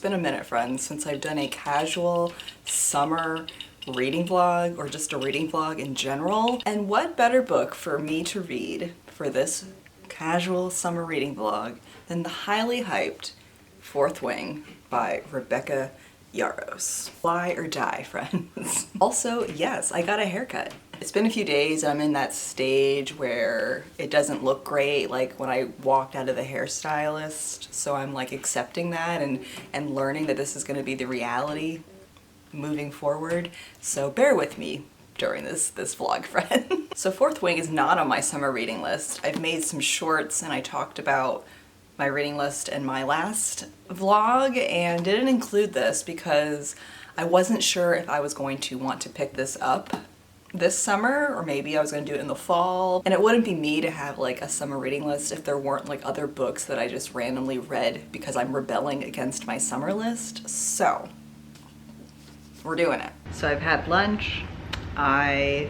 been a minute, friends, since I've done a casual summer reading vlog, or just a reading vlog in general. And what better book for me to read for this casual summer reading vlog than the highly hyped Fourth Wing by Rebecca Yarros. Fly or die, friends. Also, yes, I got a haircut. It's been a few days. I'm in that stage where it doesn't look great, like when I walked out of the hairstylist. So I'm like accepting that and learning that this is going to be the reality moving forward. So bear with me during this vlog, friend. So Fourth Wing is not on my summer reading list. I've made some shorts and I talked about my reading list in my last vlog and didn't include this because I wasn't sure if I was going to want to pick this up this summer, or maybe I was going to do it in the fall. And it wouldn't be me to have like a summer reading list if there weren't like other books that I just randomly read because I'm rebelling against my summer list. So we're doing it. So I've had lunch. I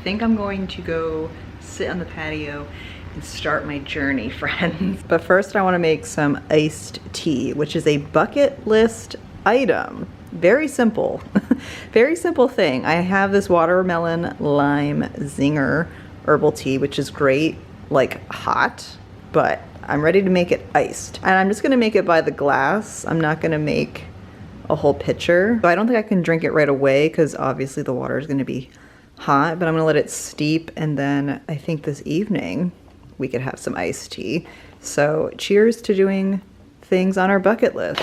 think I'm going to go sit on the patio and start my journey, friends. But first I want to make some iced tea, which is a bucket list item. Very simple. Very simple thing. I have this watermelon lime zinger herbal tea, which is great, like hot, but I'm ready to make it iced. And I'm just gonna make it by the glass. I'm not gonna make a whole pitcher. So I don't think I can drink it right away because obviously the water is gonna be hot, but I'm gonna let it steep, and then I think this evening we could have some iced tea. So cheers to doing things on our bucket list.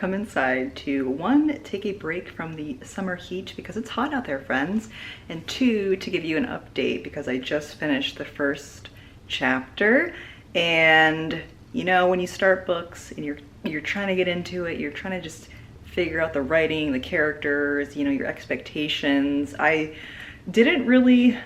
Inside to one, take a break from the summer heat because it's hot out there, friends, and two, to give you an update because I just finished the first chapter. And you know, when you start books and you're trying to get into it, you're trying to just figure out the writing, the characters, you know, your expectations. I didn't really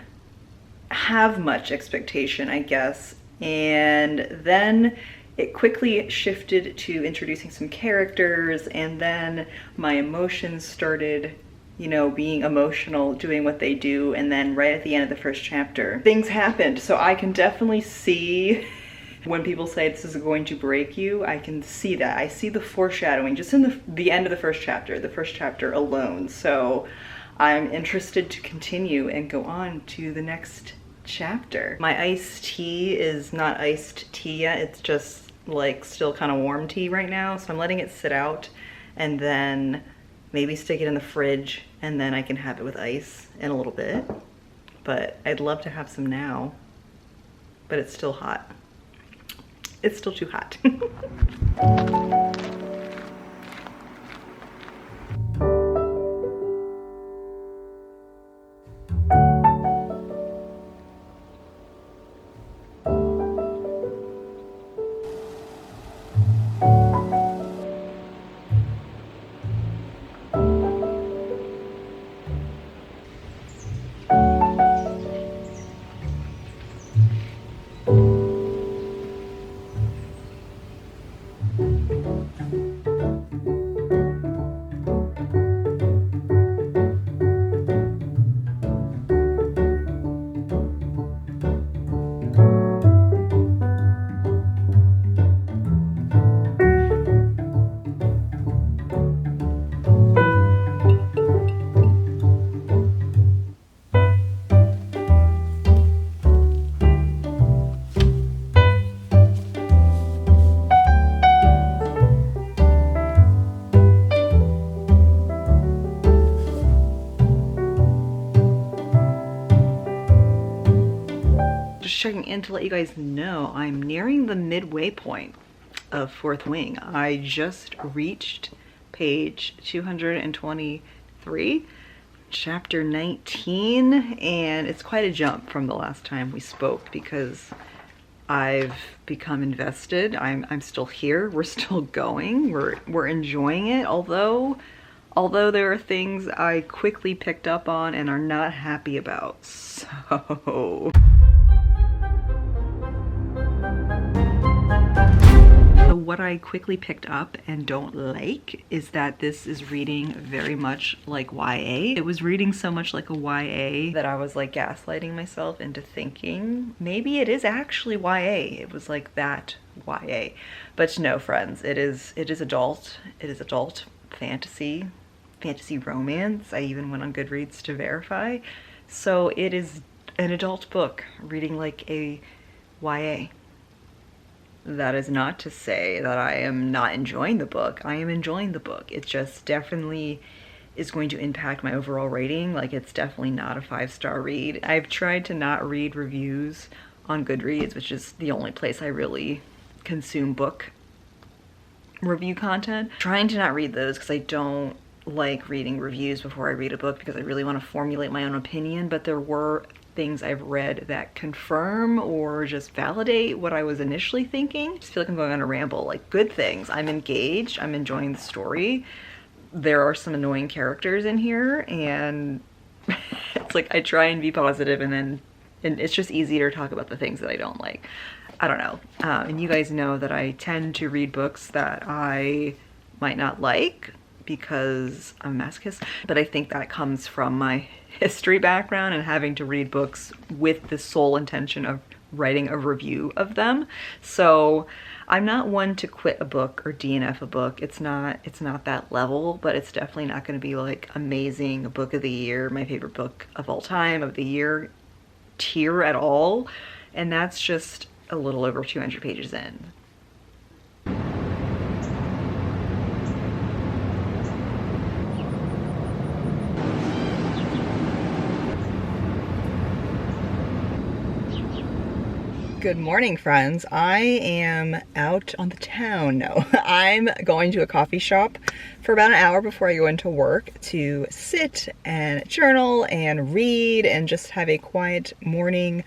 have much expectation, I guess, and then it quickly shifted to introducing some characters, and then my emotions started, you know, being emotional, doing what they do, and then right at the end of the first chapter, things happened. So I can definitely see when people say this is going to break you, I can see that. I see the foreshadowing just in the end of the first chapter alone. So I'm interested to continue and go on to the next chapter. My iced tea is not iced tea yet, it's just like still kind of warm tea right now, so I'm letting it sit out and then maybe stick it in the fridge, and then I can have it with ice in a little bit. But I'd love to have some now, but it's still hot. It's still too hot. just checking in to let you guys know I'm nearing the midway point of Fourth Wing. I just reached page 223, chapter 19, and it's quite a jump from the last time we spoke because I've become invested. I'm still here. We're still going. We're enjoying it, although there are things I quickly picked up on and are not happy about. So what I quickly picked up and don't like is that this is reading very much like YA. It was reading so much like a YA that I was like gaslighting myself into thinking maybe it is actually YA. It was like that YA. But no, friends, it is adult. It is adult fantasy romance. I even went on Goodreads to verify. So it is an adult book reading like a YA. That is not to say that I am not enjoying the book. I am enjoying the book. It just definitely is going to impact my overall rating. Like, it's definitely not a 5-star read. I've tried to not read reviews on Goodreads, which is the only place I really consume book review content. Trying to not read those because I don't like reading reviews before I read a book because I really want to formulate my own opinion, but there were things I've read that confirm or just validate what I was initially thinking. I just feel like I'm going on a ramble. Like, good things. I'm engaged. I'm enjoying the story. There are some annoying characters in here, and it's like I try and be positive, and it's just easier to talk about the things that I don't like. I don't know. And you guys know that I tend to read books that I might not like because I'm a masochist, but I think that comes from my history background and having to read books with the sole intention of writing a review of them. So I'm not one to quit a book or DNF a book. It's not that level, but it's definitely not going to be like amazing book of the year, my favorite book of all time, of the year tier at all. And that's just a little over 200 pages in. Good morning, friends. I am out on the town. No, I'm going to a coffee shop for about an hour before I go into work to sit and journal and read and just have a quiet morning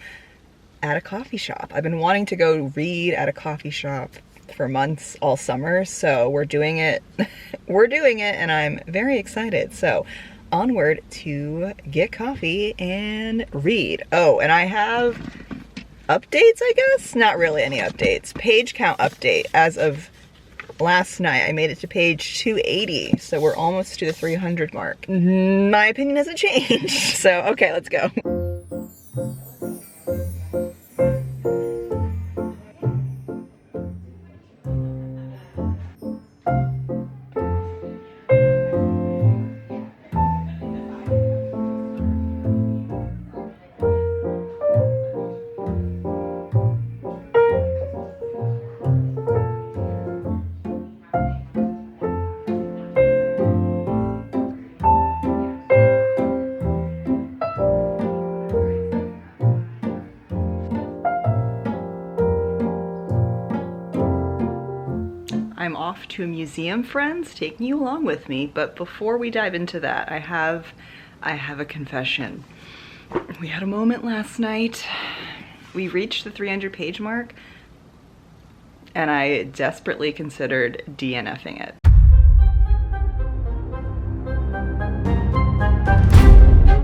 at a coffee shop. I've been wanting to go read at a coffee shop for months, all summer, so we're doing it. We're doing it, and I'm very excited. So onward to get coffee and read. Oh, and I have updates, I guess? Not really any updates. Page count update. As of last night, I made it to page 280, so we're almost to the 300 mark. My opinion hasn't changed. So, okay, let's go. I'm off to a museum, friends, taking you along with me. But before we dive into that, I have a confession. We had a moment last night. We reached the 300 page mark, and I desperately considered DNFing it.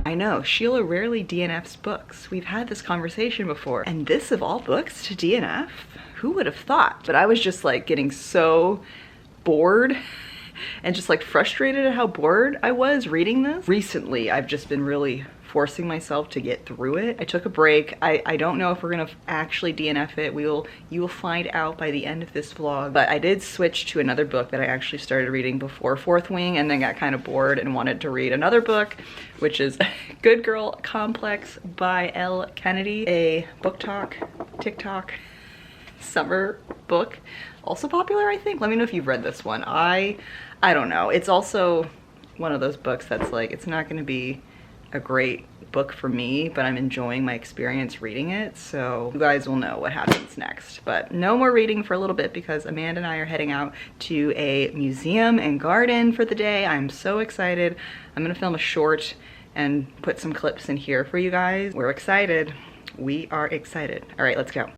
I know, Sheila rarely DNFs books. We've had this conversation before. And this of all books to DNF? Who would have thought? But I was just like getting so bored and just like frustrated at how bored I was reading this. Recently, I've just been really forcing myself to get through it. I took a break. I don't know if we're gonna actually DNF it. You will find out by the end of this vlog. But I did switch to another book that I actually started reading before Fourth Wing, and then got kind of bored and wanted to read another book, which is Good Girl Complex by L. Kennedy, a book talk, TikTok summer book. Also popular, I think. Let me know if you've read this one. I don't know. It's also one of those books that's like, it's not gonna be a great book for me, but I'm enjoying my experience reading it, so you guys will know what happens next. But no more reading for a little bit because Amanda and I are heading out to a museum and garden for the day. I'm so excited. I'm gonna film a short and put some clips in here for you guys. We're excited. We are excited. All right, let's go.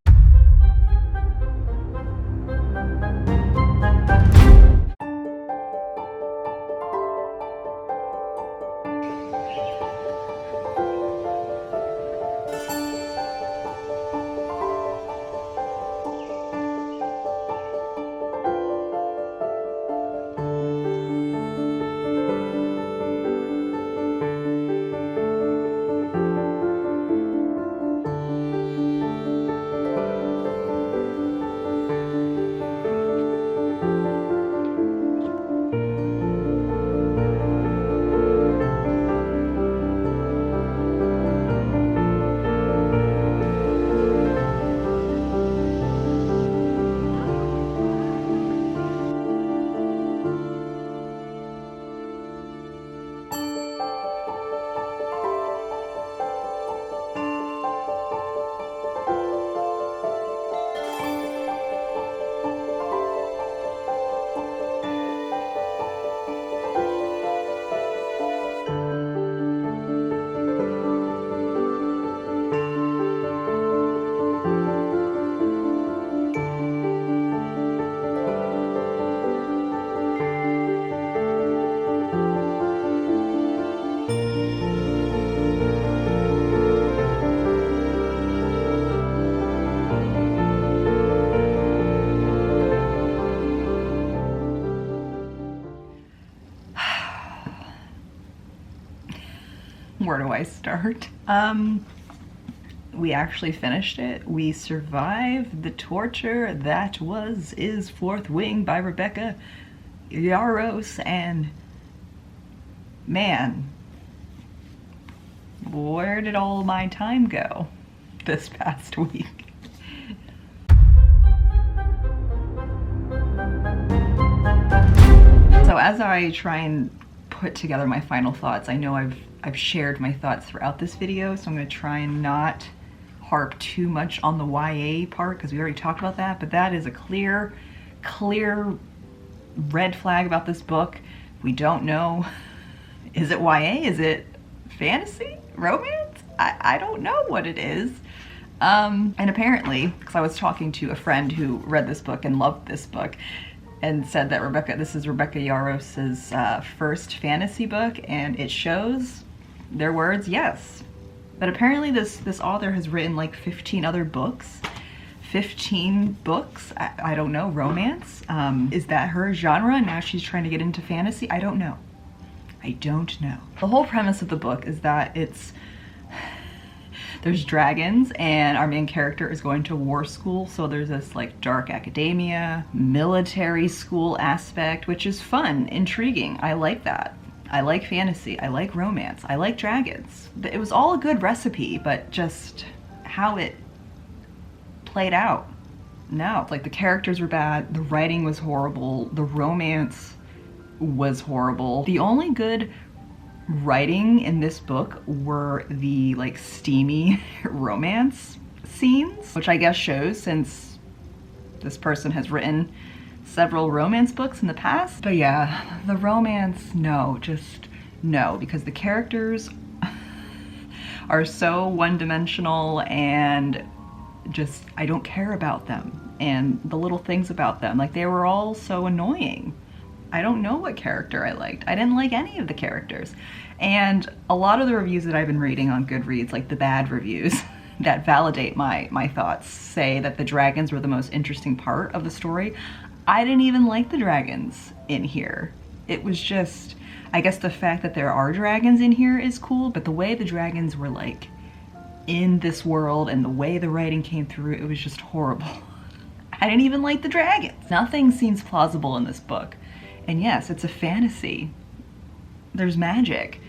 Where do I start? We actually finished it. We survived the torture that is Fourth Wing by Rebecca Yarros, and man, where did all my time go this past week? So as I try and put together my final thoughts, I know I've shared my thoughts throughout this video, so I'm going to try and not harp too much on the YA part because we already talked about that, but that is a clear red flag about this book. We don't know, is it YA? Is it fantasy? Romance? I don't know what it is. And apparently, because I was talking to a friend who read this book and loved this book, and said that this is Rebecca Yarros's first fantasy book, and it shows, their words, yes. But apparently this author has written like 15 other books. 15 books, I don't know, romance? Is that her genre and now she's trying to get into fantasy? I don't know. I don't know. The whole premise of the book is that there's dragons and our main character is going to war school, so there's this like dark academia, military school aspect, which is fun, intriguing. I like that. I like fantasy, I like romance, I like dragons. It was all a good recipe, but just how it played out, no. Like the characters were bad, the writing was horrible, the romance was horrible. The only good writing in this book were the like steamy romance scenes, which I guess shows since this person has written several romance books in the past. But yeah, the romance, no, just no, because the characters are so one-dimensional and just, I don't care about them. And the little things about them, like they were all so annoying. I don't know what character I liked. I didn't like any of the characters. And a lot of the reviews that I've been reading on Goodreads, like the bad reviews that validate my thoughts, say that the dragons were the most interesting part of the story. I didn't even like the dragons in here. It was just, I guess the fact that there are dragons in here is cool, but the way the dragons were like in this world and the way the writing came through, it was just horrible. I didn't even like the dragons. Nothing seems plausible in this book. And yes, it's a fantasy. There's magic.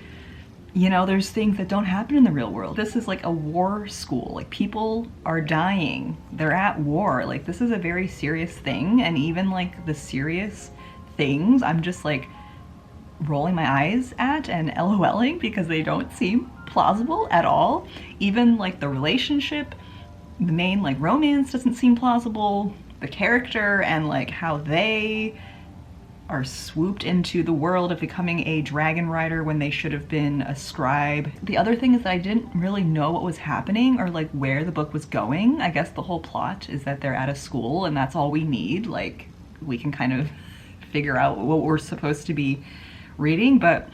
You know, there's things that don't happen in the real world. This is like a war school. Like people are dying. They're at war. Like this is a very serious thing. And even like the serious things, I'm just like, rolling my eyes at and LOLing because they don't seem plausible at all. Even like the relationship, the main like romance doesn't seem plausible. The character and like how they are swooped into the world of becoming a dragon rider when they should have been a scribe. The other thing is that I didn't really know what was happening or like where the book was going. I guess the whole plot is that they're at a school and that's all we need. Like we can kind of figure out what we're supposed to be reading, but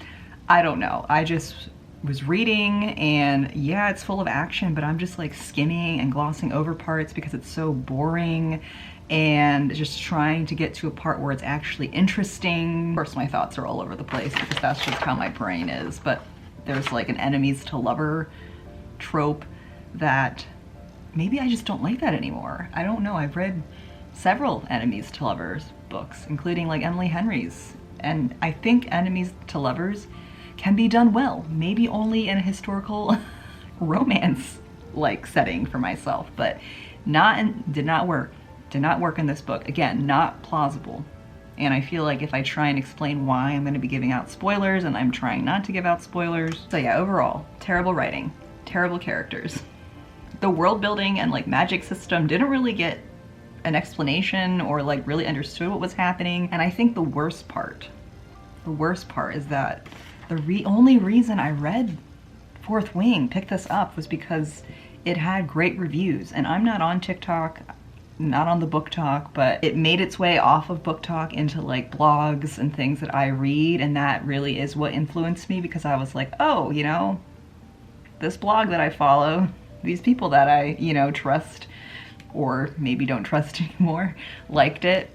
I don't know. I just was reading and yeah, it's full of action, but I'm just like skimming and glossing over parts because it's so boring and just trying to get to a part where it's actually interesting. Of course, my thoughts are all over the place because that's just how my brain is, but there's like an enemies to lover trope that maybe I just don't like that anymore. I don't know. I've read several enemies to lovers books, including like Emily Henry's, and I think enemies to lovers can be done well, maybe only in a historical romance like setting for myself, but did not work in this book. Again, not plausible. And I feel like if I try and explain why, I'm going to be giving out spoilers, and I'm trying not to give out spoilers. So yeah, overall, terrible writing, terrible characters. The world building and like magic system didn't really get an explanation or like really understood what was happening. And I think the worst part is that the only reason I read Fourth Wing, picked this up, was because it had great reviews. And I'm not on TikTok, not on the Book Talk, but it made its way off of Book Talk into like blogs and things that I read, and that really is what influenced me, because I was like, oh, you know, this blog that I follow, these people that I, you know, trust or maybe don't trust anymore, liked it.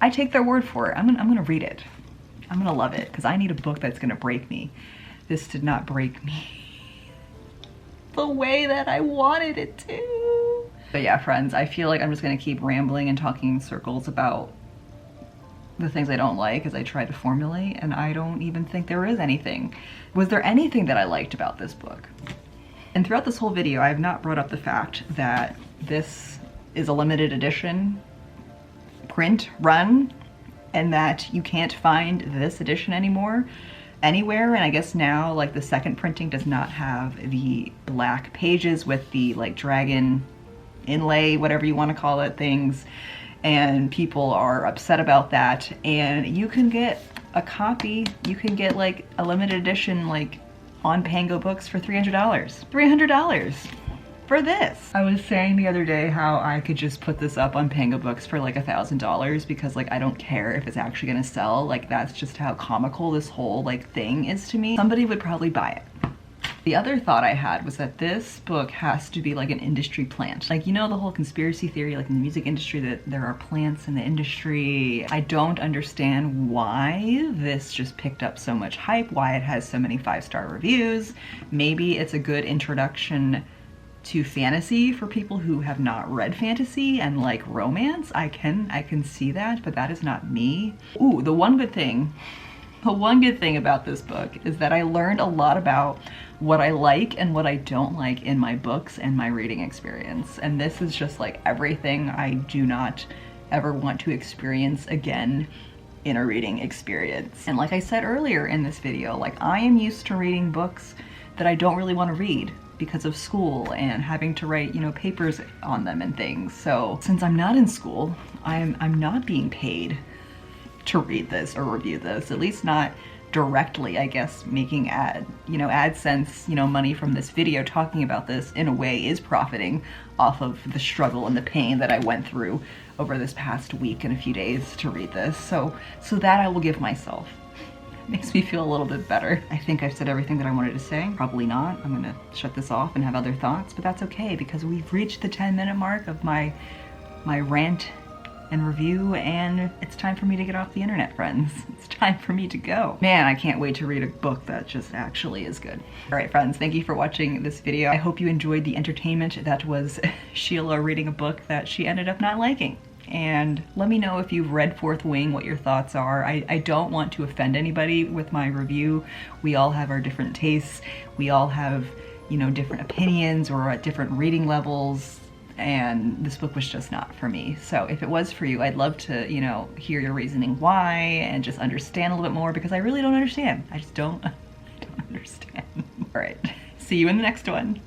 I take their word for it. I'm gonna read it. I'm gonna love it because I need a book that's gonna break me. This did not break me the way that I wanted it to. But yeah, friends, I feel like I'm just gonna keep rambling and talking in circles about the things I don't like as I try to formulate, and I don't even think there is anything. Was there anything that I liked about this book? And throughout this whole video, I have not brought up the fact that this is a limited edition print run, and that you can't find this edition anymore anywhere. And I guess now, like, the second printing does not have the black pages with the like dragon inlay, whatever you want to call it, things, and people are upset about that. And you can get a copy, you can get like a limited edition like on Pango Books for $300. $300 for this. I was saying the other day how I could just put this up on Pango Books for like $1,000 because like I don't care if it's actually gonna sell. Like that's just how comical this whole like thing is to me. Somebody would probably buy it. The other thought I had was that this book has to be like an industry plant. Like, you know, the whole conspiracy theory, like in the music industry, that there are plants in the industry. I don't understand why this just picked up so much hype, why it has so many 5-star reviews. Maybe it's a good introduction to fantasy for people who have not read fantasy and like romance. I can see that, but that is not me. Ooh, the one good thing about this book is that I learned a lot about what I like and what I don't like in my books and my reading experience. And this is just like everything I do not ever want to experience again in a reading experience. And like I said earlier in this video, like I am used to reading books that I don't really want to read because of school and having to write, you know, papers on them and things. So since I'm not in school, I'm not being paid to read this or review this, at least not directly, I guess. Making AdSense, you know, money from this video talking about this in a way is profiting off of the struggle and the pain that I went through over this past week and a few days to read this. So that I will give myself. Makes me feel a little bit better. I think I've said everything that I wanted to say. Probably not. I'm gonna shut this off and have other thoughts, but that's okay because we've reached the 10-minute mark of my rant and review, and it's time for me to get off the internet, friends. It's time for me to go. Man, I can't wait to read a book that just actually is good. All right, friends, thank you for watching this video. I hope you enjoyed the entertainment that was Sheila reading a book that she ended up not liking. And let me know if you've read Fourth Wing, what your thoughts are. I don't want to offend anybody with my review. We all have our different tastes. We all have, you know, different opinions or at different reading levels. and this book was just not for me. So if it was for you, I'd love to, you know, hear your reasoning why and just understand a little bit more, because I really don't understand. I just don't, I don't understand. All right, see you in the next one.